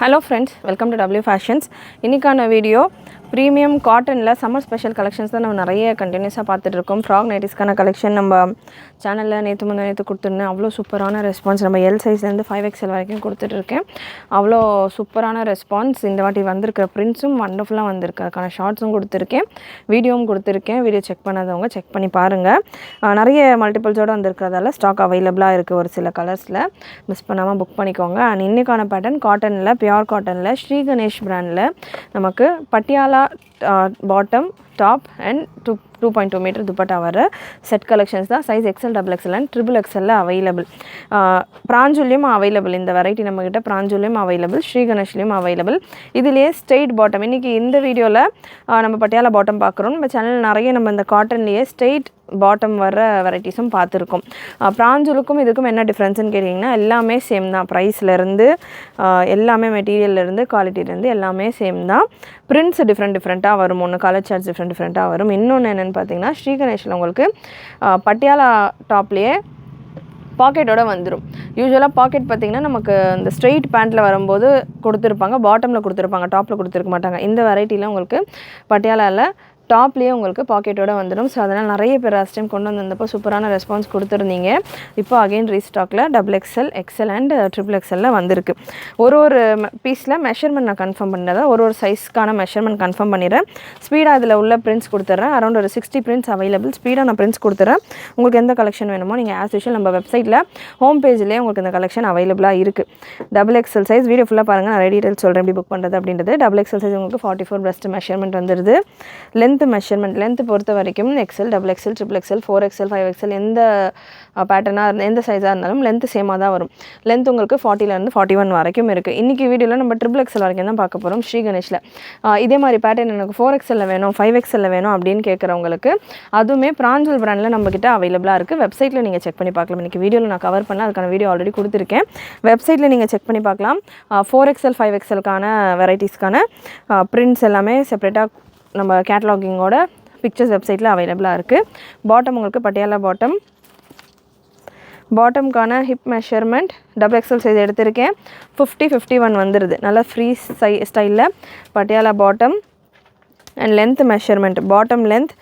Hello friends, welcome to W Fashions. இன்னைக்கான video premium காட்டனில் summer special collections தான் நம்ம நிறைய கண்டினியூஸாக பார்த்துட்டு இருக்கோம். ஃப்ராக் நைட்டிஸ்க்கான கலெக்ஷன் நம்ம சேனலில் நேற்று கொடுத்துருந்தேன். அவ்வளோ சூப்பரான ரெஸ்பான்ஸ். நம்ம எல் சைஸ்லேருந்து 5XL வரைக்கும் கொடுத்துட்ருக்கேன். அவ்வளோ சூப்பரான ரெஸ்பான்ஸ். இந்த வாட்டி வந்திருக்கிற பிரிண்ட்ஸும் வண்டர்ஃபுல்லாக வந்திருக்கு. அதுக்கான ஷார்ட்ஸும் கொடுத்துருக்கேன், வீடியோவும் கொடுத்துருக்கேன். வீடியோ செக் பண்ணாதவங்க செக் பண்ணி பாருங்கள். நிறைய மல்டிபிள்ஸோடு வந்திருக்கிறதால ஸ்டாக் அவைலபிளாக இருக்குது. ஒரு சில கலர்ஸில் மிஸ் பண்ணாமல் புக் பண்ணிக்கோங்க. அண்ட் இன்றைக்கான பேட்டர்ன் காட்டனில், பியூர் காட்டனில் ஸ்ரீ கணேஷ் பிராண்டில் நமக்கு Patiala bottom, top and 2.2 metre dupatta வர செட் கலெக்ஷன்ஸ் தான். Size XL, XXL and XXL available. பிராஞ்சூலையும் அவைலபிள். இந்த வெரைட்டி நம்மக்கிட்ட பிராஞ்சூலையும் அவைலபிள், ஸ்ரீ கணேஷ்லேயும் அவைலபிள். இதுலேயே ஸ்ட்ரெயிட் பாட்டம். இன்றைக்கி இந்த வீடியோவில் நம்ம பட்டியாலா பாட்டம் பார்க்குறோம். நம்ம சேனல் நிறைய நம்ம இந்த காட்டன்லேயே ஸ்ட்ரெயிட் பாட்டம் வர வெரைட்டிஸும் பார்த்துருக்கோம். பிராஞ்சூலுக்கும் இதுக்கும் என்ன டிஃப்ரென்ஸ்னு கேட்டிங்கன்னா எல்லாமே சேம் தான். ப்ரைஸ்லேருந்து எல்லாமே, மெட்டீரியல்லேருந்து குவாலிட்டிலேருந்து எல்லாமே சேம் தான். பிரிண்ட்ஸ் டிஃப்ரெண்ட்டாக வரும். ஒன்று கலர் சார்ட்ஸ் டிஃப்ரெண்ட்டாக வரும். இன்னொன்று என்னென்னு பார்த்தீங்கன்னா ஸ்ரீ கணேஷில் உங்களுக்கு பட்டியாலா டாப்லேயே பாக்கெட்டோட வந்துடும். யூஸ்வலாக பாக்கெட் பார்த்திங்கன்னா நமக்கு இந்த ஸ்ட்ரெயிட் பேண்ட்டில் வரும்போது கொடுத்துருப்பாங்க, பாட்டமில் கொடுத்துருப்பாங்க, டாப்பில் கொடுத்துருக்க மாட்டாங்க. இந்த வெரைட்டியில் உங்களுக்கு பட்டியாலாவில் டாப்லேயே உங்களுக்கு பாக்கெட்டோட வந்துடும். ஸோ அதனால் நிறைய பேர் லாஸ்ட் டைம் கொண்டு வந்திருந்தப்போ சூப்பரான ரெஸ்பான்ஸ் கொடுத்துருந்தீங்க. இப்போ அகெயின் ரீஸ்டாக்கில் XXL, XL அண்ட் XXL வந்திருக்கு. ஒரு பீஸில் மெஷர்மெண்ட் நான் கன்ஃபார்ம் பண்ணிடுறேன். ஒரு சைஸ்க்கான மெஷர்மெண்ட் கன்ஃபார்ம் பண்ணிடுறேன். ஸ்பீடாக இதில் உள்ள பிரிண்ட்ஸ் கொடுத்துட்றேன். அரௌண்ட் ஒரு 60 பிரிண்ட்ஸ் அவைலபிள். ஸ்பீடாக நான் பிரிண்ட்ஸ் கொடுத்துறேன். உங்களுக்கு எந்த கலெக்ஷன் வேணுமோ நீங்கள் ஆஸ் யூஷுவல் நம்ம வெப்சைட்டில் ஹோம் பேஜ்லேயே உங்களுக்கு இந்த கலெக்ஷன் அவைலபிளாக இருக்குது. XXL சைஸ் வீடியோ ஃபுல்லாக பாருங்கள். நிறைய டீட்டெயில்ஸ் சொல்கிறேன் எப்படி புக் பண்ணுறது அப்படின்றது. XXL சைஸ் உங்களுக்கு 44 பிரஸ்ட் மெஷர்மெண்ட் வந்துடுது. மெஷர்மெண்ட் லென்த் பொறுத்த வரைக்கும் XL, XXL, XXL, 4XL, 5XL எந்த பேட்டர்னாக எந்த சைஸாக இருந்தாலும் லென்த் சேமாக தான் வரும். லென்த் உங்களுக்கு 40லேருந்து 41 வரைக்கும் இருக்குது. இன்றைக்கி வீடியோவில் நம்ம XXL வரைக்கும் தான் பார்க்க போகிறோம் ஸ்ரீ கணேஷில். இதே மாதிரி பேட்டர்ன் எனக்கு 4XL வேணும், 5XL வேணும் அப்படின்னு கேட்குறவங்களுக்கு அதுவுமே பிராஞ்சூல் பிராண்டில் நம்மக்கிட்ட அவைலபிளாக இருக்குது. வெப்சைட்டில் நீங்கள் செக் பண்ணி பார்க்கலாம். இன்றைக்கி வீடியோவில் நான் கவர் பண்ணல, அதுக்கான வீடியோ ஆல்ரெடி கொடுத்துருக்கேன். வெப்சைட்டில் நீங்கள் செக் பண்ணி பார்க்கலாம். 4XL, 5XLக்கான வெரைட்டிஸ்க்கான பிரிண்ட்ஸ் எல்லாமே செப்பரேட்டாக நம்ம கேட்டலாகிங்கோட பிக்சர்ஸ் வெப்சைட்டில் அவைலபிளாக இருக்குது. பாட்டம் உங்களுக்கு பட்டியாலா பாட்டம்க்கான ஹிப் மெஷர்மெண்ட் XXL சைஸ் எடுத்திருக்கேன். 50-51 வந்துடுது. நல்லா ஃப்ரீ ஸ்டைலில் Patiala bottom and length measurement. Bottom length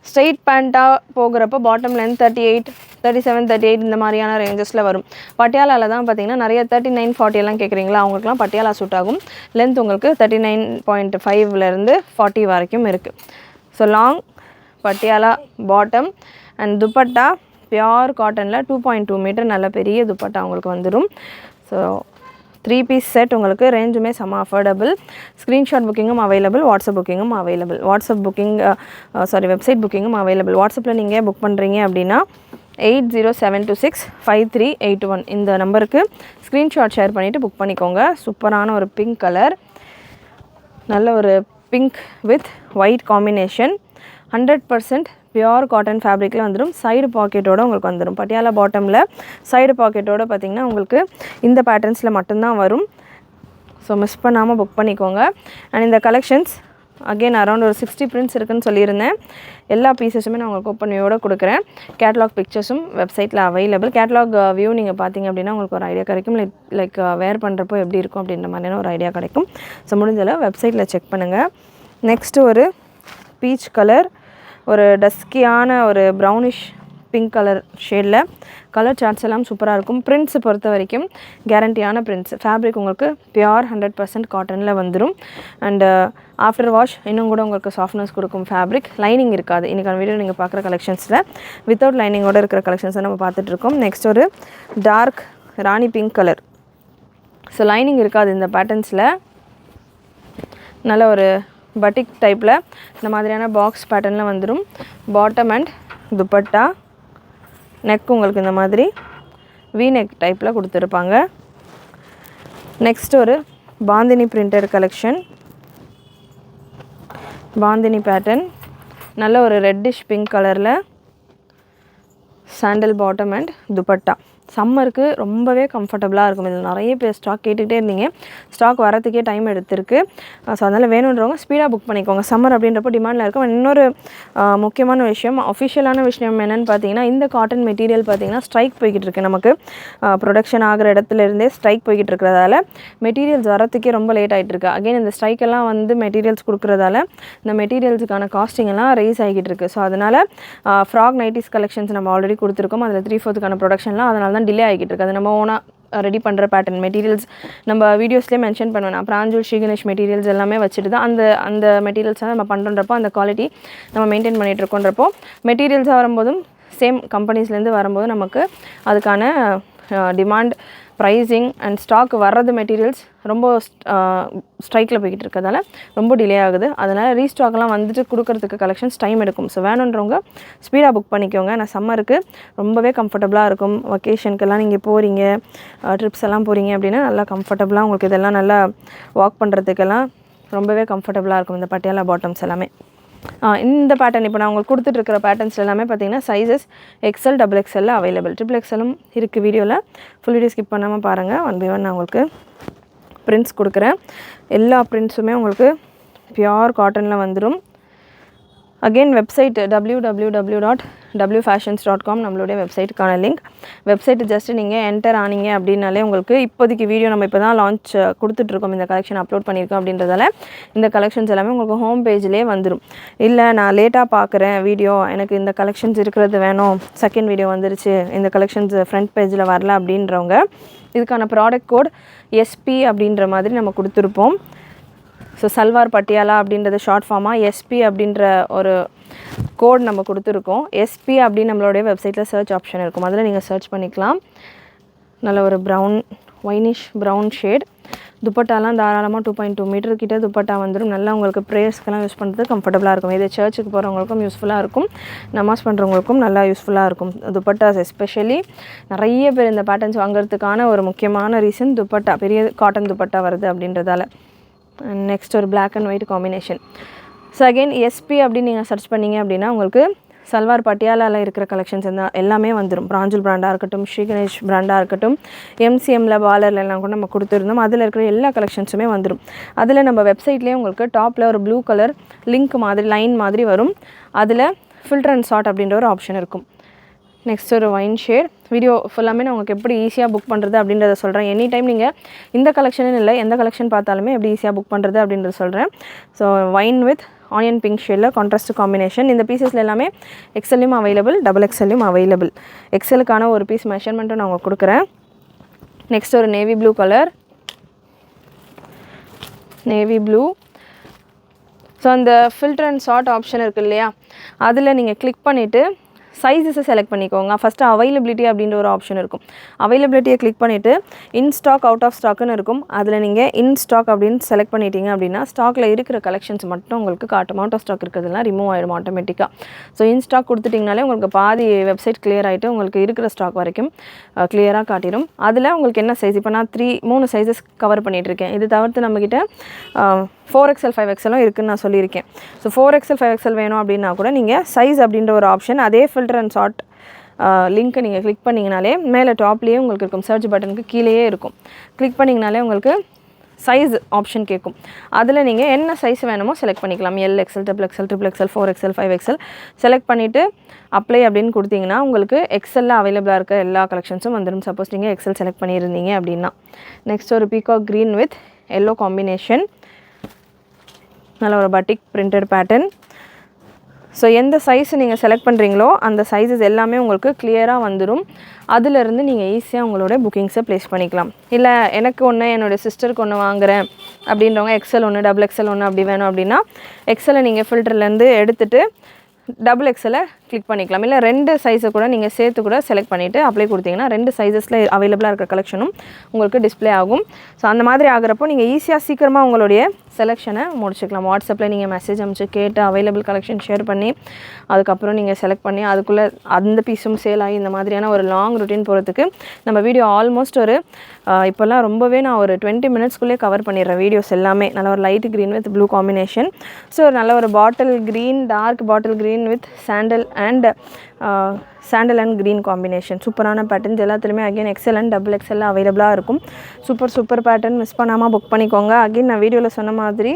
straight பேண்ட்டாக போகிறப்போ பாட்டம் லென்த் 38, 37, 38 இந்த மாதிரியான ரேஞ்சஸில் வரும். பட்டியாலாவில் தான் பார்த்திங்கன்னா நிறைய 39, 40 எல்லாம் கேட்குறீங்களா, அவங்களுக்குலாம் பட்டியாலா சூட் ஆகும். லென்த் உங்களுக்கு 39.5லேருந்து 40 வரைக்கும் இருக்குது. So long Patiala bottom and dupatta pure காட்டனில் 2.2 மீட்டர் நல்ல பெரிய துப்பட்டா உங்களுக்கு வந்துடும். ஸோ 3 பீஸ் செட் உங்களுக்கு ரேஞ்சுமே செம்ம அஃபோர்டபுள். ஸ்க்ரீன்ஷாட் புக்கிங்கும் அவைலபிள், வாட்ஸ்அப் புக்கிங்கும் அவைலபிள். வெப்சைட் புக்கிங்கும் அவைலபிள். வாட்ஸ்அப்பில் நீங்கள் புக் பண்ணுறீங்க அப்படின்னா 8072653881 இந்த நம்பருக்கு ஸ்க்ரீன்ஷாட் ஷேர் பண்ணிவிட்டு புக் பண்ணிக்கோங்க. சூப்பரான ஒரு பிங்க் கலர், நல்ல ஒரு pink with white combination. 100% pure cotton ஃபேப்ரிக்கில் வந்துடும். சைடு பாக்கெட்டோடு உங்களுக்கு வந்துடும். பட்டியாலா பாட்டமில் சைடு பாக்கெட்டோடு பார்த்திங்கன்னா உங்களுக்கு இந்த பேட்டர்ன்ஸில் மட்டும்தான் வரும். ஸோ மிஸ் பண்ணாமல் புக் பண்ணிக்கோங்க. அண்ட் இந்த கலெக்ஷன்ஸ் அகெயின் அரௌண்ட் ஒரு 60 பிரிண்ட்ஸ் இருக்குதுன்னு சொல்லியிருந்தேன். எல்லா பீசஸுமே நான் உங்களுக்கு ஓப்பன் வியூவோட கொடுக்குறேன். கேட்லாக் பிக்சர்ஸும் வெப்சைட்டில் அவைலபிள். கேட்லாக் வியூ நீங்கள் பார்த்தீங்க அப்படின்னா உங்களுக்கு ஒரு ஐடியா கிடைக்கும். லைக் வேர் பண்ணுறப்போ எப்படி இருக்கும் அப்படின்ற மாதிரியான ஒரு ஐடியா கிடைக்கும். ஸோ முடிஞ்சளவு வெப்சைட்டில் செக் பண்ணுங்கள். நெக்ஸ்ட்டு ஒரு பீச் கலர், ஒரு டஸ்கியான ஒரு ப்ரௌனிஷ் பிங்க் கலர் ஷேடில். கலர் சார்ட்ஸ் எல்லாம் சூப்பராக இருக்கும். பிரிண்ட்ஸ் பொறுத்த வரைக்கும் கேரண்டியான பிரிண்ட்ஸ். ஃபேப்ரிக் உங்களுக்கு பியூர் 100% காட்டனில் வந்துடும். அண்டு ஆஃப்டர் வாஷ் இன்னும் கூட உங்களுக்கு சாஃப்ட்னஸ் கொடுக்கும் ஃபேப்ரிக். லைனிங் இருக்காது. இன்றைக்கான வீடியோ நீங்கள் பார்க்குற கலெக்ஷன்ஸில் வித்தவுட் லைனிங்கோடு இருக்கிற கலெக்ஷன்ஸை நம்ம பார்த்துட்ருக்கோம். நெக்ஸ்ட் ஒரு டார்க் ராணி பிங்க் கலர். ஸோ லைனிங் இருக்காது இந்த பேட்டர்ன்ஸில். நல்ல ஒரு பட்டிக் டைப்பில் இந்த மாதிரியான பாக்ஸ் பேட்டர்னில் வந்துடும். Bottom and dupatta. நெக் உங்களுக்கு இந்த மாதிரி வி நெக் டைப்பில் கொடுத்துருப்பாங்க. நெக்ஸ்ட் ஒரு bandhani printed collection. Bandhani pattern நல்ல ஒரு ரெட்டிஷ் பிங்க் கலரில் சாண்டல் பாட்டம் அண்ட் துப்பட்டா. சம்மருக்கு ரொம்பவே கம்ஃபர்டபுளாக இருக்கும். இதில் நிறைய பேர் ஸ்டாக் கேட்டுகிட்டே இருந்தீங்க, ஸ்டாக் வரத்துக்கே டைம் எடுத்திருக்கு. ஸோ அதனால் வேணுன்றவங்க ஸ்பீடாக புக் பண்ணிக்கோங்க. சம்மர் அப்படின்றப்போ டிமாண்டில் இருக்கும். இன்னொரு முக்கியமான விஷயம், அஃபிஷியலான விஷயம் என்னென்னு பார்த்தீங்கன்னா, இந்த காட்டன் மெட்டீரியல் பார்த்தீங்கன்னா ஸ்ட்ரைக் போய்கிட்டு இருக்குது. நமக்கு ப்ரொடக்ஷன் ஆகிற இடத்துல இருந்தே ஸ்ட்ரைக் போய்கிட்டு இருக்கிறதால மெட்டீரியல்ஸ் வரத்துக்கே ரொம்ப லேட் ஆகிட்டு இருக்கு. அகைன் இந்த ஸ்ட்ரைக்கெல்லாம் வந்து மெட்டீரியல்ஸ் கொடுக்குறதால இந்த மெட்டீரியல்ஸுக்கான காஸ்டிங் எல்லாம் ரைஸ் ஆகிட்டு இருக்குது. ஸோ அதனால் ஃப்ராக் நைட்டிஸ் கலெக்ஷன்ஸ் நம்ம ஆல்ரெடி கொடுத்துருக்கோம். அதில் 3/4 ப்ரொடக்ஷன்லாம் அதனால தான் டிலே ஆகிட்டு இருக்குது. அது நம்ம ஓனாக ரெடி பண்ணுற பேட்டர்ன் மெட்டீரியல்ஸ் நம்ம வீடியோஸ்லேயே மென்ஷன் பண்ணுவேன். நான் பிராஞ்சூல் ஸ்ரீகணேஷ் மெட்டீரியல்ஸ் எல்லாமே வச்சுட்டு தான் அந்த மெட்டீரியல்ஸை நம்ம பண்ணுறப்போ அந்த குவாலிட்டி நம்ம மெயின்டைன் பண்ணிகிட்டு இருக்கோன்றப்போ மெட்டீரியல்ஸாக வரும்போதும் சேம் கம்பெனிஸ்லேருந்து வரும்போது நமக்கு அதுக்கான டிமாண்ட், ப்ரைஸிங் அண்ட் ஸ்டாக் வர்றது மெட்டீரியல்ஸ் ரொம்ப ஸ்ட்ரைக்கில் போய்கிட்டு இருக்கிறதால ரொம்ப டிலே ஆகுது. அதனால் ரீஸ்டாக்லாம் வந்துட்டு கொடுக்கறதுக்கு கலெக்ஷன்ஸ் டைம் எடுக்கும். ஸோ வேணுன்றவங்க ஸ்பீடாக புக் பண்ணிக்கோங்க. நான் சம்மருக்கு ரொம்பவே கம்ஃபர்டபுளாக இருக்கும். வெக்கேஷனுக்கெல்லாம் நீங்கள் போகிறீங்க, ட்ரிப்ஸ் எல்லாம் போகிறீங்க அப்படின்னா நல்லா கம்ஃபர்டபுளாக உங்களுக்கு இதெல்லாம் நல்லா வாக் பண்ணுறதுக்கெல்லாம் ரொம்பவே கம்ஃபர்டபுளாக இருக்கும் இந்த பட்டியாலா பாட்டம்ஸ் எல்லாமே. இந்த பேட்டர்ன் இப்போ நான் உங்களுக்கு கொடுத்துட்ருக்கிற பேட்டர்ன்ஸ் எல்லாமே பார்த்தீங்கன்னா சைஸஸ் XL, XXL அவைலபிள். XXLம் இருக்குது. வீடியோவில் ஃபுல் வீடியோ ஸ்கிப் பண்ணாமல் பாருங்கள். 1 by 1 நான் உங்களுக்கு பிரிண்ட்ஸ் கொடுக்குறேன். எல்லா பிரிண்ட்ஸுமே உங்களுக்கு பியோர் காட்டனில் வந்துடும். அகெயின் வெப்சைட் www.wfashions.com நம்மளுடைய வெப்சைட்டுக்கான லிங்க். வெப்சைட்டு ஜஸ்ட்டு நீங்கள் என்டர் ஆனீங்க அப்படின்னாலே உங்களுக்கு இப்போதைக்கு வீடியோ நம்ம இப்போ தான் லான்ச் கொடுத்துட்ருக்கோம், இந்த கலெக்ஷன் அப்லோட் பண்ணியிருக்கோம் அப்படின்றதால இந்த கலெக்ஷன்ஸ் எல்லாமே உங்களுக்கு ஹோம் பேஜ்லேயே வந்துடும். இல்லை நான் லேட்டாக பார்க்குறேன் வீடியோ, எனக்கு இந்த கலெக்ஷன்ஸ் இருக்கிறது வேணும், செகண்ட் வீடியோ வந்துருச்சு, இந்த கலெக்ஷன்ஸ் ஃப்ரண்ட் பேஜில் வரல அப்படின்றவங்க இதுக்கான ப்ராடக்ட் கோட் SP அப்படின்ற மாதிரி நம்ம கொடுத்துருப்போம். ஸோ சல்வார் பட்டியாலா அப்படின்றது ஷார்ட் ஃபார்மாக SP அப்படின்ற ஒரு கோட் நம்ம கொடுத்துருக்கோம். SP அப்படின்னு நம்மளுடைய வெப்சைட்டில் சர்ச் ஆப்ஷன் இருக்கும், அதில் நீங்கள் சர்ச் பண்ணிக்கலாம். நல்ல ஒரு ப்ரௌன், ஒயினிஷ் ப்ரௌன் ஷேட். துப்பட்டாலாம் தாராளமாக 2.2 மீட்டர் கிட்ட துப்பட்டா வந்துடும். நல்லா உங்களுக்கு ப்ரேயர்ஸ்க்கெல்லாம் யூஸ் பண்ணுறது கம்ஃபர்டபுளாக இருக்கும். இது சர்ச்சுக்கு போகிறவங்களுக்கும் யூஸ்ஃபுல்லாக இருக்கும், நமாஸ் பண்ணுறவங்களுக்கும் நல்லா யூஸ்ஃபுல்லாக இருக்கும். துப்பட்டாஸ் எஸ்பெஷலி நிறைய பேர் இந்த பேட்டர்ன்ஸ் வாங்குறதுக்கான ஒரு முக்கியமான ரீசன் துப்பட்டா, பெரிய காட்டன் துப்பட்டா வருது அப்படின்றதால. நெக்ஸ்ட் ஒரு black and white combination. So again SP அப்படின்னு நீங்கள் சர்ச் பண்ணிங்க அப்படின்னா உங்களுக்கு சல்வார் பட்டியாலாவில் இருக்கிற கலெக்ஷன்ஸ் எல்லாமே வந்துடும். பிராஞ்சூல் பிராண்டாக இருக்கட்டும், ஸ்ரீகணேஷ் பிராண்டாக இருக்கட்டும், MCMல பார்லர்லாம் கூட நம்ம கொடுத்துருந்தோம். அதில் இருக்கிற எல்லா கலெக்ஷன்ஸுமே வந்துடும். அதில் நம்ம வெப்சைட்லேயே உங்களுக்கு டாப்பில் ஒரு ப்ளூ கலர் லிங்க் மாதிரி லைன் மாதிரி வரும். அதில் ஃபில்டர் அண்ட் சார்ட் அப்படின்ற ஒரு ஆப்ஷன் இருக்கும். நெக்ஸ்ட் ஒரு ஒயின் ஷேட். வீடியோ ஃபுல்லாமே நான் உங்களுக்கு எப்படி ஈஸியாக புக் பண்ணுறது அப்படின்றத சொல்கிறேன். எனி டைம் நீங்கள் இந்த கலெக்ஷன் இல்லை எந்த கலெக்ஷன் பார்த்தாலுமே எப்படி ஈஸியாக புக் பண்ணுறது அப்படின்றத சொல்கிறேன். So wine with onion pink ஷேடில் கான்ட்ராஸ்ட் காம்பினேஷன். இந்த பீசஸில் எல்லாமே XLலையும் அவைலபிள், XXLலையும் அவைலபிள். XLக்கான ஒரு பீஸ் மெஷர்மெண்ட்டும் நான் உங்களுக்கு கொடுக்குறேன். நெக்ஸ்ட் ஒரு navy blue colour, navy blue. So அந்த ஃபில்டர் அண்ட் சார்ட் ஆப்ஷன் இருக்குது இல்லையா, அதில் நீங்கள் கிளிக் பண்ணிவிட்டு சைஸஸை செலக்ட் பண்ணிக்கோங்க. ஃபஸ்ட்டு அவைலபிலிட்டி அப்படின்ற ஒரு ஆப்ஷன் இருக்கும். அவைலபிலிட்டியை கிளிக் பண்ணிவிட்டு இன் ஸ்டாக், அவுட் ஆஃப் ஸ்டாக்குன்னு இருக்கும். அதில் நீங்கள் இன் ஸ்டாக் அப்படின்னு செலக்ட் பண்ணிட்டீங்க அப்படின்னா ஸ்டாக்கில் இருக்கிற கலெக்ஷன்ஸ் மட்டும் உங்களுக்கு காட்டும். அவுட் ஆஃப் ஸ்டாக் இருக்கிறதுலாம் ரிமூவ் ஆகிடும் ஆட்டோமேட்டிக்காக. ஸோ இன் ஸ்டாக் கொடுத்துட்டிங்கனாலே உங்களுக்கு பாதி வெப்சைட் கிளியர் ஆகிட்டு உங்களுக்கு இருக்கிற ஸ்டாக் வரைக்கும் கிளியராக காட்டிடும். அதில் உங்களுக்கு என்ன சைஸ், இப்போ நான் 3 சைஸஸ் கவர் பண்ணிகிட்ருக்கேன். இது தவிர்த்து நம்மக்கிட்ட 4XL 5XL இருக்குதுன்னு நான் சொல்லியிருக்கேன். ஸோ 4XL 5XL வேணும் அப்படின்னா கூட நீங்கள் சைஸ் அப்படின்ற ஒரு ஆப்ஷன், அதே ஃபில்டர் அண்ட் சார்ட் லிங்க்கை நீங்கள் கிளிக் பண்ணிங்கனாலே மேலே டாப்லேயே உங்களுக்கு இருக்கும், சர்ச் பட்டனுக்கு கீழேயே இருக்கும். கிளிக் பண்ணிங்கனாலே உங்களுக்கு சைஸ் ஆப்ஷன் கேட்கும். அதில் நீங்கள் என்ன சைஸ் வேணுமோ செலக்ட் பண்ணிக்கலாம். L, XL, XXL, XXL, 4XL, 5XL select பண்ணிவிட்டு அப்ளை அப்படின்னு கொடுத்தீங்கன்னா உங்களுக்கு XLல அவைலபிளாக இருக்க எல்லா கலெக்ஷன்ஸும் வந்துடும். சப்போஸ் நீங்கள் XL செலக்ட் பண்ணியிருந்தீங்க அப்படின்னா. நெக்ஸ்ட் ஒரு peacock green with yellow combination. நல்ல ஒரு பட்டிக் பிரிண்டட் பேட்டர்ன். ஸோ எந்த சைஸ் நீங்கள் செலக்ட் பண்ணுறீங்களோ அந்த சைஸஸ் எல்லாமே உங்களுக்கு கிளியராக வந்துடும். அதிலிருந்து நீங்கள் ஈஸியாக உங்களோட புக்கிங்ஸை ப்ளேஸ் பண்ணிக்கலாம். இல்லை எனக்கு ஒன்று, என்னோடய சிஸ்டருக்கு ஒன்று வாங்குகிறேன் அப்படின்றவங்க XL ஒன்று, XXL ஒன்று அப்படி வேணும் அப்படின்னா XLை நீங்கள் ஃபில்டர்லேருந்து எடுத்துகிட்டு XXL கிளிக் பண்ணிக்கலாம். இல்லை 2 சைஸை கூட நீங்கள் சேர்த்து கூட செலக்ட் பண்ணிவிட்டு அப்ளை கொடுத்தீங்கன்னா 2 சைஸஸில் அவைலபிளாக இருக்கிற கலெக்ஷனும் உங்களுக்கு டிஸ்பிளே ஆகும். ஸோ அந்த மாதிரி ஆகிறப்போ நீங்கள் ஈஸியாக சீக்கிரமாக உங்களுடைய செலெக்ஷனை முடிச்சுக்கலாம். வாட்ஸ்அப்பில் நீங்கள் மெசேஜ் அனுப்பிச்சு கேட்டு அவைலபிள் கலெக்ஷன் ஷேர் பண்ணி அதுக்கப்புறம் நீங்கள் செலக்ட் பண்ணி அதுக்குள்ளே அந்த பீஸும் சேல் ஆகி இந்த மாதிரியான ஒரு லாங் ரொட்டீன் போகிறதுக்கு நம்ம வீடியோ ஆல்மோஸ்ட் ஒரு இப்போல்லாம் ரொம்பவே நான் ஒரு 20 மினிட்ஸ்க்குள்ளே கவர் பண்ணிடுறேன் வீடியோஸ் எல்லாமே. நல்ல ஒரு light green with blue combination. So நல்ல ஒரு bottle green, dark bottle green with sandal and sandal and green combination. சூப்பரான பேட்டர்ன்ஸ் எல்லாத்துலேயுமே again XL and double XL அவைலபிளாக இருக்கும். சூப்பர் பேட்டர்ன் மிஸ் பண்ணாமல் புக் பண்ணிக்கோங்க. அகைன் நான் வீடியோவில் சொன்ன மாதிரி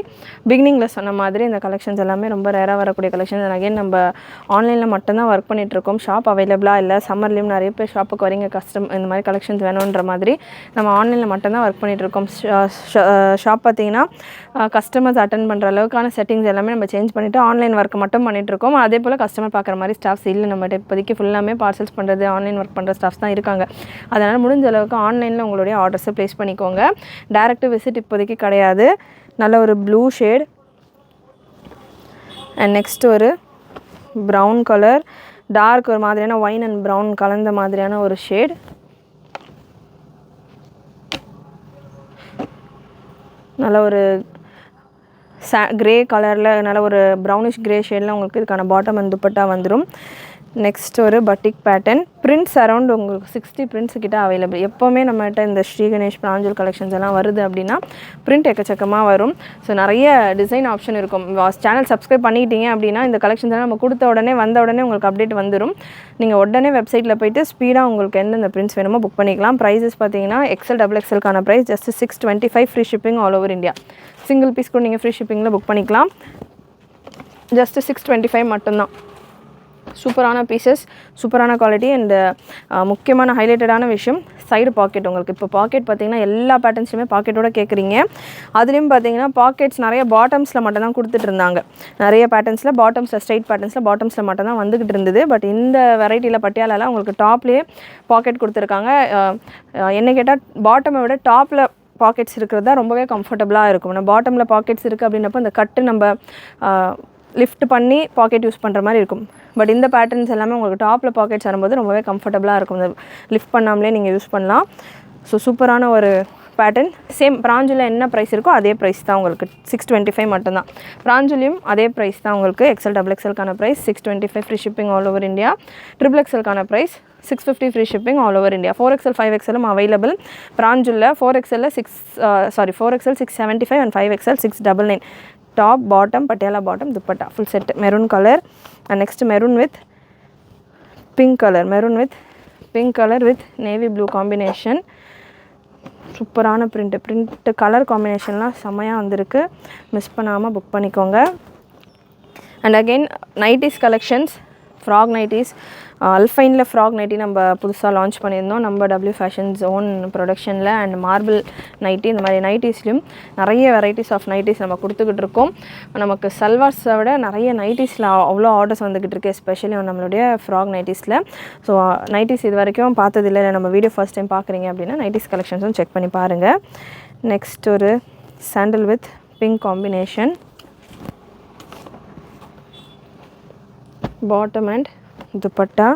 பிகினிங்கில் சொன்ன மாதிரி இந்த கலெக்ஷன்ஸ் எல்லாமே ரொம்ப ரேராக வரக்கூடிய கலெக்ஷன்ஸ். அகைன் நம்ம ஆன்லைனில் மட்டும்தான் ஒர்க் பண்ணிகிட்ருக்கோம். ஷாப் அவைலபிளாக இல்லை. சம்மர்லேயும் நிறைய பேர் ஷாப்புக்கு வரீங்க, இந்த மாதிரி கலெக்ஷன்ஸ் வேணுன்ற மாதிரி நம்ம ஆன்லைனில் மட்டும்தான் ஒர்க் பண்ணிகிட்ருக்கோம். ஷாப் பார்த்திங்கன்னா கஸ்டமர்ஸ் அட்டன் பண்ணுற அளவுக்கான செட்டிங்ஸ் எல்லாமே நம்ம சேஞ்ச் பண்ணிவிட்டு ஆன்லைன் ஒர்க் மட்டும் பண்ணிகிட்ருக்கோம். அதே போல் கஸ்டமர் பார்க்குற மாதிரி ஸ்டாஃப்ஸ் இல்லை நம்மகிட்ட இப்போதைக்கு. ஃபுல்லாமே பார்சல்ஸ் பண்ணுறது, ஆன்லைன் ஒர்க் பண்ணுற ஸ்டாஃப்ஸ் தான் இருக்காங்க. அதனால் முடிஞ்ச அளவுக்கு ஆன்லைனில் உங்களுடைய ஆர்டர்ஸை ப்ளேஸ் பண்ணிக்கோங்க. டேரக்ட் விசிட் இப்போதைக்கு கிடையாது. நல்ல ஒரு ப்ளூ ஷேட் அண்ட் நெக்ஸ்ட் ஒரு ப்ரௌன் கலர், டார்க் ஒரு மாதிரியான ஒயின் அண்ட் ப்ரௌன் கலந்த மாதிரியான ஒரு ஷேட். நல்ல ஒரு கிரே கலரில் நல்ல ஒரு ப்ரௌனிஷ் கிரே ஷேடில் உங்களுக்கு இதுக்கான பாட்டம் அண்ட் துப்பட்டா வந்துடும். நெக்ஸ்ட் ஒரு பட்டிக் பேட்டர்ன். பிரிண்ட்ஸ் அரௌண்ட் உங்களுக்கு 60 பிரிண்ட்ஸ் கிட்ட அவைலபிள். எப்போவுமே நம்மகிட்ட இந்த ஸ்ரீ கணேஷ் பிராஞ்சல் கலெக்ஷன்ஸ் எல்லாம் வருது அப்படின்னா பிரிண்ட் எக்கச்சக்கமாக வரும். ஸோ நிறைய டிசைன் ஆப்ஷன் இருக்கும். சேனல் சப்ஸ்கிரைப் பண்ணிக்கிட்டீங்க அப்படின்னா இந்த கலெக்ஷன்ஸ் எல்லாம் நம்ம கொடுத்த உடனே வந்த உடனே உங்களுக்கு அப்டேட் வந்துடும். நீங்கள் உடனே வெப்சைட்டில் போய்ட்டு ஸ்பீடாக உங்களுக்கு எந்தெந்த பிரிண்ட்ஸ் வேணுமோ புக் பண்ணிக்கலாம். ப்ரைஸஸ் பார்த்தீங்கன்னா எக்ஸல் டபுள் எக்ஸலுக்கான price just 625, free shipping all over India. Single piece கூட நீங்கள் ஃப்ரீ ஷிப்பிங்கில் புக் பண்ணிக்கலாம். ஜஸ்ட் 625 மட்டும்தான். சூப்பரான பீசஸ், சூப்பரான குவாலிட்டி அண்ட் முக்கியமான ஹைலைட்டடான விஷயம் சைடு பாக்கெட். உங்களுக்கு இப்போ பாக்கெட் பார்த்திங்கன்னா எல்லா பேட்டர்ன்ஸுமே பாக்கெட்டோட கேட்குறீங்க. அதுலேயும் பார்த்தீங்கன்னா பாக்கெட்ஸ் நிறைய பாட்டம்ஸில் மட்டும் தான் கொடுத்துட்டு இருந்தாங்க. நிறைய பேட்டர்ன்ஸில் பாட்டம்ஸில் ஸ்ட்ரைட் பேட்டர்ன்ஸில் பாட்டம்ஸில் மட்டும் தான் வந்துக்கிட்டு இருந்தது. பட் இந்த வெரைட்டியில் பட்டியாலால உங்களுக்கு டாப்லேயே பாக்கெட் கொடுத்துருக்காங்க. என்ன கேட்டால் பாட்டமை விட டாப்பில் பாக்கெட்ஸ் இருக்கிறது தான் ரொம்பவே கம்ஃபர்டபுளாக இருக்கும். நம்ம பாட்டமில் பாக்கெட்ஸ் இருக்குது அப்படின்னப்போ அந்த கட்டு நம்ம லிஃப்ட் பண்ணி பாக்கெட் யூஸ் பண்ணுற மாதிரி இருக்கும். பட் இந்த பேட்டர்ன்ஸ் எல்லாமே உங்களுக்கு டாப்பில் பாக்கெட்ஸ் வரும்போது ரொம்பவே கம்ஃபர்டபுளாக இருக்கும். இந்த லிஃப்ட் பண்ணாமலே நீங்கள் யூஸ் பண்ணலாம். ஸோ சூப்பரான ஒரு பேட்டர்ன். சேம் பிராஞ்சில் என்ன ப்ரைஸ் இருக்கோ அதே ப்ரைஸ் தான் உங்களுக்கு. 625 மட்டும்தான். பிராஞ்சிலையும் அதே ப்ரைஸ் தான் உங்களுக்கு. எக்ஸல் டபுள் எக்ஸலுக்கான price 625, free shipping all over India. Triple எக்ஸலுக்கான price 650, free shipping all over India. 4XL 5XL available. பிராஞ்சில் 4XL 675 and 5XL 699. Top bottom Patiala bottom dupatta full set maroon colour. And next maroon with pink colour with navy blue combination. சூப்பரான print colour காம்பினேஷன்லாம் செம்மையாக வந்திருக்கு. Miss பண்ணாமல் book பண்ணிக்கோங்க. And again nighties collections, frock nighties. அல்ஃபைனில் frock nightie நம்ம புதுசாக launch பண்ணியிருந்தோம் நம்ம டபிள்யூ ஃபேஷன்ஸ் ஓன் ப்ரொடக்ஷனில். அண்ட் மார்பிள் நைட்டி, இந்த மாதிரி நைட்டிஸ்லையும் நிறைய வெரைட்டிஸ் ஆஃப் நைட்டிஸ் நம்ம கொடுத்துக்கிட்டு இருக்கோம். நமக்கு சல்வார்ஸை விட நிறைய நைட்டிஸில் அவ்வளோ ஆர்டர்ஸ் வந்துக்கிட்டு இருக்கு, எஸ்பெஷலி நம்மளுடைய ஃப்ராக் நைட்டிஸில். ஸோ நைட்டிஸ் இது வரைக்கும் பார்த்ததில்லை, நம்ம வீடியோ ஃபர்ஸ்ட் டைம் பார்க்குறீங்க அப்படின்னா நைட்டிஸ் கலெக்ஷன்ஸும் செக் பண்ணி பாருங்கள். நெக்ஸ்ட் ஒரு sandal with pink combination, bottom and dupatta.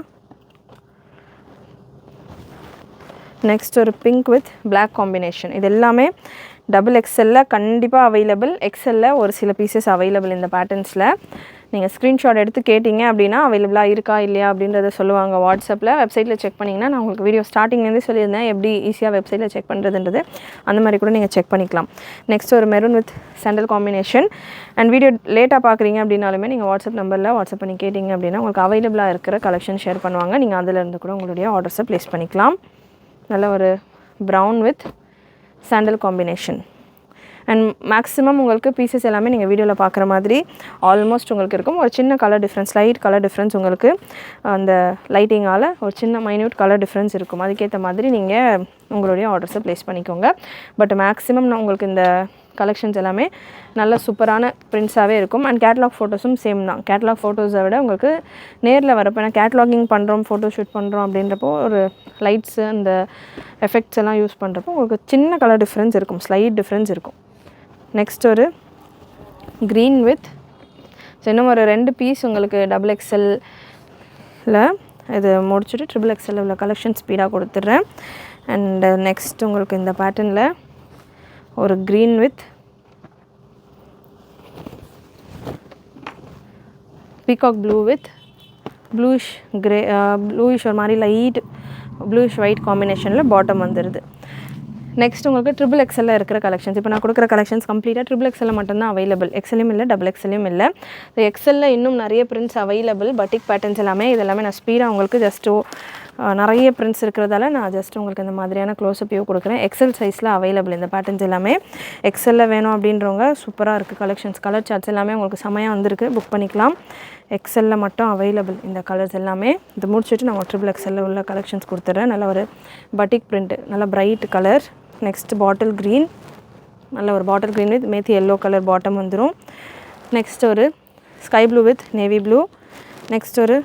Next ஒரு பிங்க் வித் பிளாக் காம்பினேஷன். இது எல்லாமே டபுள் எக்ஸலில் கண்டிப்பாக அவைலபிள். எக்ஸலில் ஒரு சில பீசஸ் அவைலபிள் இந்த பேட்டர்ன்ஸில். நீங்கள் ஸ்க்ரீன்ஷாட் எடுத்து கேட்டிங்க அப்படின்னா அவைலபிளாக இருக்கா இல்லையா அப்படின்றத சொல்லுவாங்க வாட்ஸ்அப்பில். வெப்சைட்டில் செக் பண்ணிங்கன்னா நான் உங்களுக்கு வீடியோ ஸ்டார்டிங்லேருந்தே சொல்லியிருந்தேன் எப்படி ஈஸியாக வெப்சைட்டில் செக் பண்ணுறதுன்றது. அந்த மாதிரி கூட நீங்கள் செக் பண்ணிக்கலாம். நெக்ஸ்ட் ஒரு maroon with sandal combination. And video லேட்டாக பார்க்குறீங்க அப்படின்னாலுமே நீங்கள் வாட்ஸ்அப் நம்பரில் வாட்ஸ்அப் பண்ணி கேட்டிங்க அப்படின்னா உங்களுக்கு அவைலபிளாக இருக்கிற கலெக்ஷன் ஷேர் பண்ணுவாங்க. நீங்கள் அதிலேருந்து கூட உங்களுடைய ஆர்டர்ஸை ப்ளேஸ் பண்ணிக்கலாம். நல்ல ஒரு brown with sandal combination. And maximum உங்களுக்கு பீசஸ் எல்லாமே நீங்கள் வீடியோவில் பார்க்குற மாதிரி ஆல்மோஸ்ட் உங்களுக்கு இருக்கும். ஒரு சின்ன colour difference, light colour difference உங்களுக்கு அந்த லைட்டிங்கால் ஒரு சின்ன மைன்யூட் கலர் டிஃப்ரென்ஸ் இருக்கும். அதுக்கேற்ற மாதிரி நீங்கள் உங்களுடைய ஆர்டர்ஸை ப்ளேஸ் பண்ணிக்கோங்க. பட் மேக்ஸிமம் நான் உங்களுக்கு இந்த கலெக்ஷன்ஸ் எல்லாமே நல்ல சூப்பரான பிரிண்ட்ஸாகவே இருக்கும். அண்ட் கேட்லாக் ஃபோட்டோஸும் சேம் தான். கேட்லாக் ஃபோட்டோஸை விட உங்களுக்கு நேரில் வரப்போ, ஏன்னா கேட்லாகிங் பண்ணுறோம், ஃபோட்டோ ஷூட் பண்ணுறோம் அப்படின்றப்போ ஒரு லைட்ஸு அந்த எஃபெக்ட்ஸ் எல்லாம் யூஸ் பண்ணுறப்போ உங்களுக்கு சின்ன கலர் டிஃப்ரென்ஸ் இருக்கும், ஸ்லைட் டிஃப்ரென்ஸ் இருக்கும். நெக்ஸ்ட் ஒரு க்ரீன் வித், இன்னும் ஒரு 2 பீஸ் உங்களுக்கு டபுள் எக்ஸலில் இது முடிச்சுட்டு ட்ரிபிள் எக்ஸலில் உள்ள கலெக்ஷன் ஸ்பீடாக கொடுத்துட்றேன். அண்ட் நெக்ஸ்ட் உங்களுக்கு இந்த பேட்டர்னில் ஒரு green with peacock blue with bluish grey, bluish ஒரு மாதிரி லைட் ப்ளூஷ் ஒயிட் காம்பினேஷனில் பாட்டம் வந்துடுது. நெக்ஸ்ட் உங்களுக்கு ட்ரிபிள் எக்ஸலில் இருக்கிற கலெக்ஷன்ஸ். இப்போ நான் கொடுக்குற கலெக்ஷன்ஸ் கம்ப்ளீட்டாக ட்ரிபிள் எக்ஸலில் மட்டும்தான் அவைலபிள். எக்ஸலையும் இல்லை, டபுள் எக்ஸலையும் இல்லை. ஸோ எக்ஸலில் இன்னும் நிறைய பிரிண்ட்ஸ் அவைலபிள். பட்டிக் பேட்டர்ன்ஸ் எல்லாமே இதெல்லாமே நான் ஸ்பீடாக உங்களுக்கு ஜஸ்ட்டு நிறைய பிரிண்ட்ஸ் இருக்கிறதால நான் ஜஸ்ட் உங்களுக்கு இந்த மாதிரியான க்ளோஸ்அப் வியூ கொடுக்குறேன். எக்ஸல் சைஸில் அவைலபிள் இந்த பேட்டர்ன்ஸ் எல்லாமே. எக்ஸலில் வேணும் அப்படின்றவங்க சூப்பராக இருக்குது கலெக்ஷன்ஸ். கலர் சார்ட்ஸ் எல்லாமே உங்களுக்கு செமையாக வந்திருக்கு, புக் பண்ணிக்கலாம். எக்ஸலில் மட்டும் அவைலபிள் இந்த கலர்ஸ் எல்லாமே. இது முடிச்சுட்டு நான் ட்ரிபிள் எக்ஸலில் உள்ள கலெக்ஷன்ஸ் கொடுத்துட்றேன். நல்ல ஒரு பட்டிக் பிரிண்ட்டு, நல்ல bright colour. Next bottle green, நல்ல ஒரு bottle green with methi yellow colour bottom வந்துடும். நெக்ஸ்ட் ஒரு sky blue with navy blue. Next ஒரு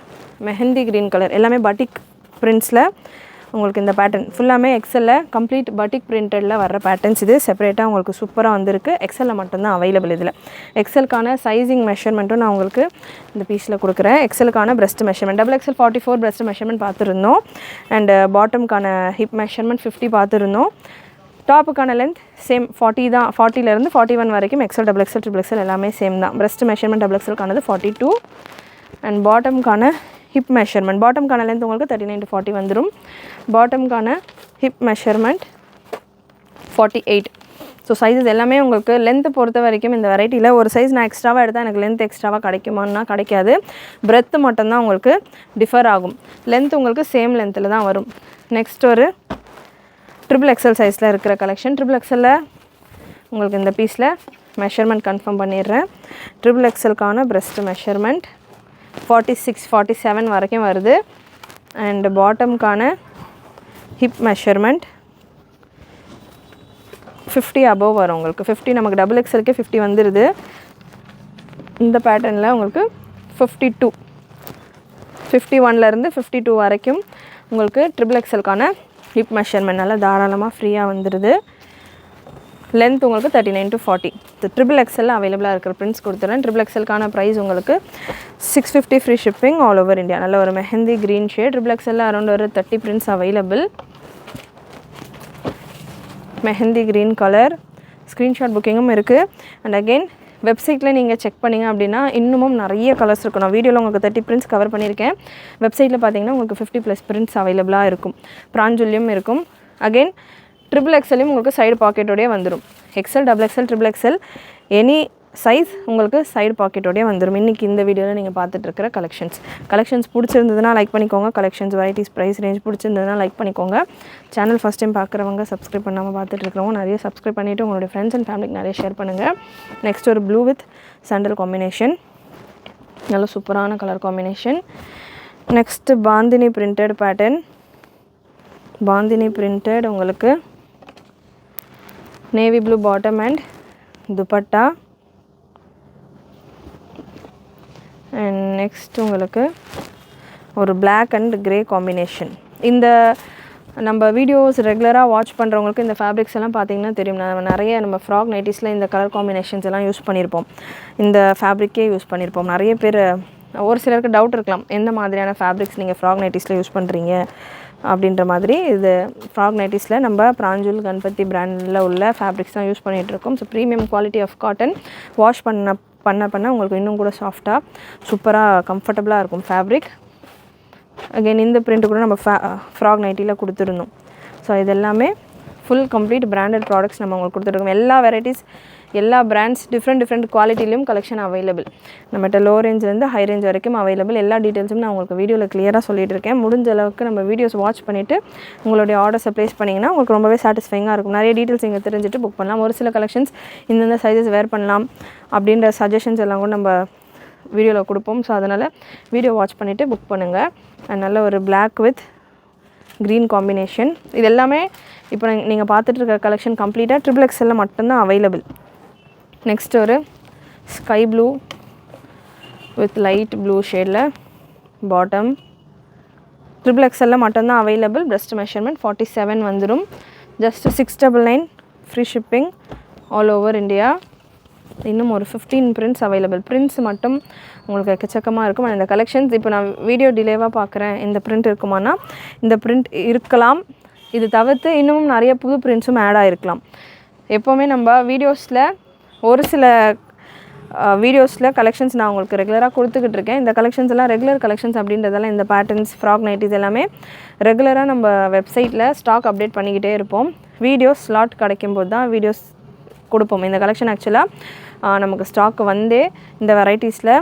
மெஹந்தி க்ரீன் கலர். எல்லாமே பட்டிக் பிரிண்ட்ஸில் உங்களுக்கு இந்த பேட்டர்ன் ஃபுல்லாமே எக்ஸலில் கம்ப்ளீட் பட்டிக் பிரிண்டடில் வர்ற பேட்டர்ன்ஸ். இது செப்பரேட்டாக உங்களுக்கு சூப்பராக வந்திருக்கு. எக்ஸலில் மட்டும்தான் அவைலபிள். இதில் எக்ஸலுக்கான சைஸிங் மெஷர்மெண்ட்டும் நான் உங்களுக்கு இந்த பீஸில் கொடுக்குறேன். எக்ஸலுக்கான breast measurement double XL 44 breast measurement பார்த்துருந்தோம். அண்டு பாட்டமுக்கான ஹிப் மெஷர்மெண்ட் 50 பார்த்துருந்தோம். டாப்புக்கான லென்த் சேம் 40 தான். 40லேருந்து 41 வரைக்கும் XL, double XL, triple XL எல்லாமே சேம் தான். breast மெஷர்மெண்ட் டபுள் எக்ஸலுக்கானது 42. அண்ட் பாட்டமுக்கான ஹிப் மெஷர்மெண்ட், பாட்டமுக்கான லென்த் உங்களுக்கு 39 to 40 வந்துடும். பாட்டமுக்கான ஹிப் மெஷர்மெண்ட் 48. ஸோ சைஸஸ் எல்லாமே உங்களுக்கு லென்த்து பொறுத்த வரைக்கும் இந்த வெரைட்டியில் ஒரு சைஸ் நான் எக்ஸ்ட்ராவாக எடுத்தால் எனக்கு லென்த் எக்ஸ்ட்ராவாக கிடைக்குமான்னா கிடைக்காது. பிரெத்து மட்டும்தான் உங்களுக்கு டிஃபர் ஆகும். லென்த் உங்களுக்கு சேம் லென்த்தில் தான் வரும். நெக்ஸ்ட் ஒரு ட்ரிபிள் எக்ஸல் சைஸில் இருக்கிற கலெக்ஷன். ட்ரிபிள் எக்ஸலில் உங்களுக்கு இந்த பீஸில் மெஷர்மெண்ட் கன்ஃபார்ம் பண்ணிடுறேன். ட்ரிபிள் எக்ஸலுக்கான breast மெஷர்மெண்ட் 46, 47 வரைக்கும் வருது. அண்ட் பாட்டமுக்கான ஹிப் மெஷர்மெண்ட் 50 above வரும் உங்களுக்கு. 50 நமக்கு டபுள் எக்ஸலுக்கே 50 வந்துடுது. இந்த பேட்டர்னில் உங்களுக்கு 52, 51லேருந்து 52 வரைக்கும் உங்களுக்கு ட்ரிபிள் எக்ஸலுக்கான ஹிப் மெஷர்மெண்ட் நல்லா தாராளமாக ஃப்ரீயாக வந்துடுது. லென்த் உங்களுக்கு 39 to 40. ட்ரிபிள் எக்ஸலில் அவைலபிளாக இருக்கிற பிரிண்ட்ஸ் கொடுத்துறேன். ட்ரிபிள் எக்ஸலுக்கான ப்ரைஸ் உங்களுக்கு 650 free shipping all over India. நல்ல ஒரு மெஹந்தி க்ரீன் ஷேட். ட்ரிபிள் எக்ஸலில் அரௌண்ட் ஒரு 30 prints available. Mehndi green colour. Screenshot புக்கிங்கும் இருக்குது. அண்ட் அகெயின் வெப்சைட்டில் நீங்கள் செக் பண்ணிங்க அப்படின்னா இன்னமும் நிறைய கலர்ஸ் இருக்கும். நான் வீடியோவில் உங்களுக்கு 30 பிரிண்ட்ஸ் கவர் பண்ணியிருக்கேன். வெப்சைட்டில் பார்த்தீங்கன்னா உங்களுக்கு 50+ பிரிண்ட்ஸ் அவைலபிளாக இருக்கும். பிராஞ்சுலியும் இருக்கும். அகெயின் ட்ரிபிள் எக்ஸலையும் உங்களுக்கு சைடு பாக்கெட்டோடய வந்துடும். XL, double XL, triple XL any size உங்களுக்கு சைடு பாக்கெட்டோடய வந்துடும். இன்றைக்கி இந்த வீடியோவில் நீங்கள் பார்த்துட்ருக்கிற கலெக்ஷன்ஸ் பிடிச்சிருந்ததுன்னா லைக் பண்ணிக்கோங்க. கலெக்ஷன்ஸ் வெரைட்டிஸ் ப்ரைஸ் ரேஞ்ச் பிடிச்சிருந்ததுன்னா லைக் பண்ணிக்கோங்க. சேனல் ஃபஸ்ட் டைம் பார்க்குறவங்க சப்ஸ்கிரைப் பண்ணாமல் பார்த்துட்ருக்கிறவங்க நிறைய சப்ஸ்கிரைப் பண்ணிவிட்டு உங்களுடைய ஃப்ரெண்ட்ஸ் அண்ட் ஃபேமிலிக்கு நிறைய ஷேர் பண்ணுங்கள். நெக்ஸ்ட் ஒரு ப்ளூ வித் சாண்டல் காம்பினேஷன், நல்ல சூப்பரான colour combination. Next bandhani printed pattern. Bandhani printed உங்களுக்கு navy blue bottom and dupatta. And next உங்களுக்கு ஒரு பிளாக் அண்ட் கிரே காம்பினேஷன். இந்த நம்ம வீடியோஸ் ரெகுலராக வாட்ச் பண்ணுறவங்களுக்கு இந்த ஃபேப்ரிக்ஸ் எல்லாம் பார்த்திங்கன்னா தெரியும். நம்ம ஃப்ராக் நைட்டிஸில் இந்த கலர் காம்பினேஷன்ஸ் எல்லாம் யூஸ் பண்ணியிருப்போம். இந்த ஃபேப்ரிக்கே யூஸ் பண்ணியிருப்போம். நிறைய பேர் ஒரு சிலருக்கு டவுட் இருக்கலாம், எந்த மாதிரியான ஃபேப்ரிக்ஸ் நீங்கள் ஃப்ராக் நைட்டிஸில் யூஸ் பண்ணுறீங்க அப்படின்ற மாதிரி. இது ஃப்ராக் நைட்டிஸில் நம்ம பிராஞ்சுல் கணபதி பிராண்டில் உள்ள ஃபேப்ரிக்ஸ் தான் யூஸ் பண்ணிகிட்ருக்கோம். So premium quality of cotton. Wash பண்ண உங்களுக்கு இன்னும் கூட சாஃப்டாக சூப்பராக கம்ஃபர்டபுளாக இருக்கும் ஃபேப்ரிக். அகெயின் இந்த பிரிண்ட் கூட நம்ம ஃப்ராக் நைட்டியில் கொடுத்துருந்தோம். ஸோ இது எல்லாமே ஃபுல் கம்ப்ளீட் பிராண்டட் ப்ராடக்ட்ஸ் நம்ம உங்களுக்கு கொடுத்துருக்கோம். எல்லா வெரைட்டிஸ், எல்லா பிராண்ட்ஸ், டிஃப்ரெண்ட் குவாலிட்டிலையும் கலெக்ஷன் அவைலபிள். நம்மகிட்ட லோ ரேஞ்சிலேருந்து ஹை ரேஞ்ச் வரைக்கும் அவைலபிள். எல்லா டீட்டெயில்ஸும் நான் உங்களுக்கு வீடியோவில் கிளியராக சொல்லிட்டு இருக்கேன். முடிஞ்ச அளவுக்கு நம்ம வீடியோஸ் வாட்ச் பண்ணிவிட்டு உங்களுடைய ஆர்டர்ஸை ப்ளேஸ் பண்ணிங்கன்னா உங்களுக்கு ரொம்பவே சாட்டிஸ்ஃபைங்காக இருக்கும். நிறைய டீட்டெயில்ஸ் இங்கே தெரிஞ்சுட்டு புக் பண்ணலாம். ஒரு சில கலெக்ஷன்ஸ் இந்தந்த சைஸஸ் வேர் பண்ணலாம் அப்படின்ற சஜஷன்ஸ் எல்லாம் கூட நம்ம வீடியோவில் கொடுப்போம். ஸோ அதனால் வீடியோ வாட்ச் பண்ணிவிட்டு புக் பண்ணுங்கள். அண்ட் நல்ல ஒரு பிளாக் வித் க்ரீன் காம்பினேஷன். இது எல்லாமே இப்போ நீங்கள் பார்த்துட்ருக்க கலெக்ஷன் கம்ப்ளீட்டாக ட்ரிபிள் எக்ஸலில் மட்டும்தான் அவைலபிள். நெக்ஸ்ட் ஒரு sky blue with light blue ஷேடில் பாட்டம். ட்ரிபிள் எக்ஸலில் மட்டும்தான் அவைலபிள். breast மெஷர்மெண்ட் 47 வந்துடும். Just 699 free shipping all over India. இன்னும் ஒரு 15 பிரிண்ட்ஸ் அவைலபிள். பிரிண்ட்ஸ் மட்டும் உங்களுக்கு எக்கச்சக்கமாக இருக்கும். இந்த கலெக்ஷன்ஸ் இப்போ நான் வீடியோ டிலேவாக பார்க்குறேன், இந்த பிரிண்ட் இருக்குமானா இந்த பிரிண்ட் இருக்கலாம். இது தவிர்த்து இன்னமும் நிறைய புது பிரிண்ட்ஸும் ஆட் ஆகிருக்கலாம். எப்போவுமே நம்ம வீடியோஸில் ஒரு சில வீடியோஸில் கலெக்ஷன்ஸ் நான் உங்களுக்கு ரெகுலராக கொடுத்துக்கிட்டு இருக்கேன். இந்த கலெக்ஷன்ஸ் எல்லாம் ரெகுலர் கலெக்ஷன்ஸ் அப்படின்றதெல்லாம் இந்த பேட்டர்ன்ஸ், ஃப்ராக் நைட்டிஸ் எல்லாமே ரெகுலராக நம்ம வெப்சைட்டில் ஸ்டாக் அப்டேட் பண்ணிக்கிட்டே இருப்போம். வீடியோஸ் ஸ்லாட் கிடைக்கும்போது தான் வீடியோஸ் கொடுப்போம். இந்த கலெக்ஷன் ஆக்சுவலாக நமக்கு ஸ்டாக் வந்தே இந்த வெரைட்டிஸில்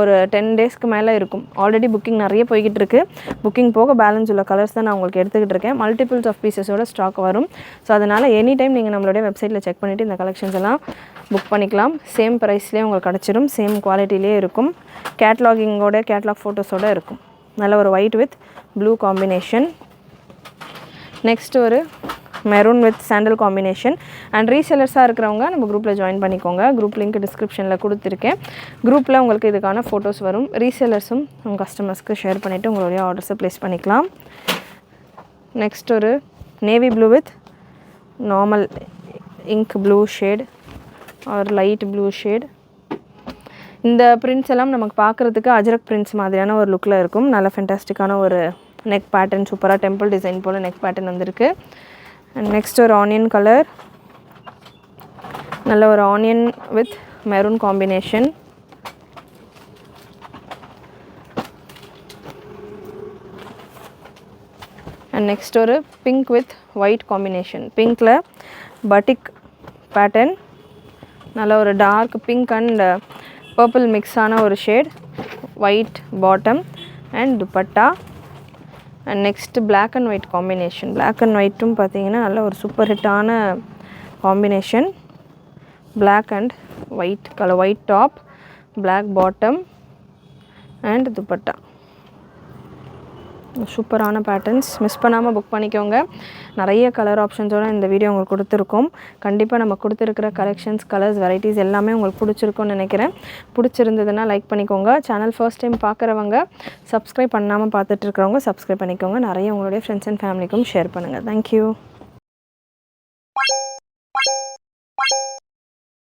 ஒரு 10 டேஸ்க்கு மேலே இருக்கும். ஆல்ரெடி புக்கிங் நிறைய போய்கிட்டு இருக்குது. புக்கிங் போக பேலன்ஸ் உள்ள கலர்ஸ் தான் நான் உங்களுக்கு எடுத்துக்கிட்டு இருக்கேன். மல்டிபிள்ஸ் ஆஃப் பீசஸோட ஸ்டாக் வரும். ஸோ அதனால் எனி டைம் நீங்கள் நம்மளுடைய வெப்சைட்டில் செக் பண்ணிவிட்டு இந்த கலெக்ஷன்ஸ் எல்லாம் புக் பண்ணிக்கலாம். சேம் ப்ரைஸ்லேயே உங்களுக்கு கிடச்சிடும். சேம் குவாலிட்டிலே இருக்கும். கேட்லாக் ஃபோட்டோஸோடு இருக்கும். நல்ல ஒரு white with blue combination. Next ஒரு maroon with sandal combination. And ரீசெல்லர்ஸாக இருக்கிறவங்க நம்ம குரூப்பில் ஜாயின் பண்ணிக்கோங்க. குரூப் லிங்க் டிஸ்கிரிப்ஷனில் கொடுத்துருக்கேன். குரூப்பில் உங்களுக்கு இதுக்கான ஃபோட்டோஸ் வரும். ரீசெல்லர்ஸும் உங்கள் கஸ்டமர்ஸ்க்கு ஷேர் பண்ணிவிட்டு உங்களுடைய ஆர்டர்ஸை ப்ளேஸ் பண்ணிக்கலாம். நெக்ஸ்ட் ஒரு navy blue with normal ink blue shade or light blue shade. இந்த பிரிண்ட்ஸ் எல்லாம் நமக்கு பார்க்குறதுக்கு அஜரக் பிரிண்ட்ஸ் மாதிரியான ஒரு லுக்கில் இருக்கும். நல்ல ஃபென்டாஸ்டிக்கான ஒரு நெக் பேட்டர்ன், சூப்பராக டெம்பிள் டிசைன் போல் நெக் பேட்டர்ன் வந்திருக்கு. அண்ட் நெக்ஸ்ட் ஒரு ஆனியன் கலர், நல்ல ஒரு onion with maroon combination. And next ஒரு பிங்க் வித் ஒயிட் காம்பினேஷன். பிங்க்கில் பட்டிக் பேட்டர்ன், நல்ல ஒரு டார்க் பிங்க் அண்ட் பர்பிள் மிக்ஸான ஒரு shade. White bottom and dupatta. And next black and white combination. Black and ஒயிட்டும் பார்த்தீங்கன்னா நல்ல ஒரு சூப்பர் ஹிட்டான combination. Black and white colour, white top, black bottom and dupatta. சூப்பரான பேட்டர்ன்ஸ். மிஸ் பண்ணாமல் புக் பண்ணிக்கோங்க. நிறைய கலர் ஆப்ஷன்ஸோடு இந்த வீடியோ உங்களுக்கு கொடுத்துருக்கோம். கண்டிப்பாக நம்ம கொடுத்துருக்கிற கலெக்ஷன்ஸ், கலர்ஸ், வெரைட்டிஸ் எல்லாமே உங்களுக்கு பிடிச்சிருக்கும்னு நினைக்கிறேன். பிடிச்சிருந்ததுன்னா லைக் பண்ணிக்கோங்க. சேனல் ஃபர்ஸ்ட் டைம் பார்க்குறவங்க, சப்ஸ்கிரைப் பண்ணாமல் பார்த்துட்ருக்கிறவங்க சப்ஸ்கிரைப் பண்ணிக்கோங்க. நிறைய உங்களுடைய ஃப்ரெண்ட்ஸ் அண்ட் ஃபேமிலிக்கும் ஷேர் பண்ணுங்கள். தேங்க்யூ.